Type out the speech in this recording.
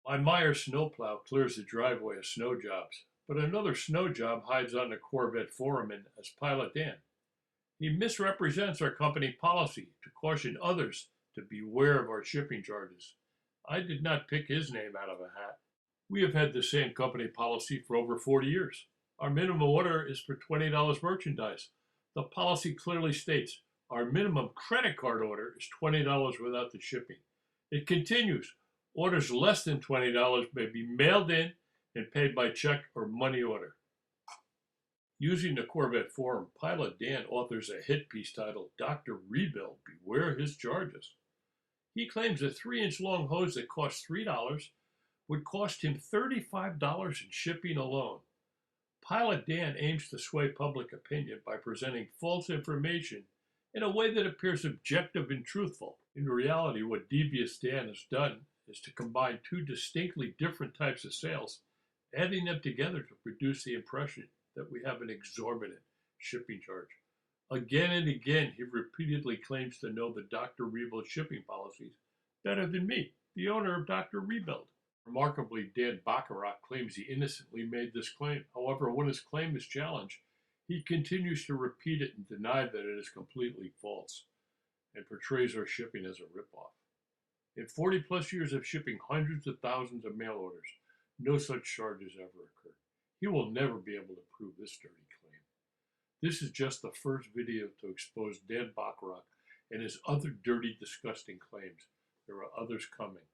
My Meyer snowplow clears the driveway of snow jobs, but another snow job hides on the Corvette foreman as Pilot Dan. He misrepresents our company policy to caution others to beware of our shipping charges. I did not pick his name out of a hat. We have had the same company policy for over 40 years. Our minimum order is for $20 merchandise. The policy clearly states our minimum credit card order is $20 without the shipping. It continues, orders less than $20 may be mailed in and paid by check or money order. Using the Corvette forum, Pilot Dan authors a hit piece titled DocRebuild, Beware His Charges. He claims a 3-inch long hose that costs $3 would cost him $35 in shipping alone. Pilot Dan aims to sway public opinion by presenting false information in a way that appears objective and truthful. In reality, what devious Dan has done is to combine two distinctly different types of sales, adding them together to produce the impression that we have an exorbitant shipping charge. Again and again, he repeatedly claims to know the DocRebuild shipping policies better than me, the owner of DocRebuild. Remarkably, Dan Bachrach claims he innocently made this claim. However, when his claim is challenged, he continues to repeat it and deny that it is completely false and portrays our shipping as a ripoff. In 40 plus years of shipping hundreds of thousands of mail orders, no such charges ever occurred. He will never be able to prove this dirty claim. This is just the first video to expose Dan Bachrach and his other dirty, disgusting claims. There are others coming.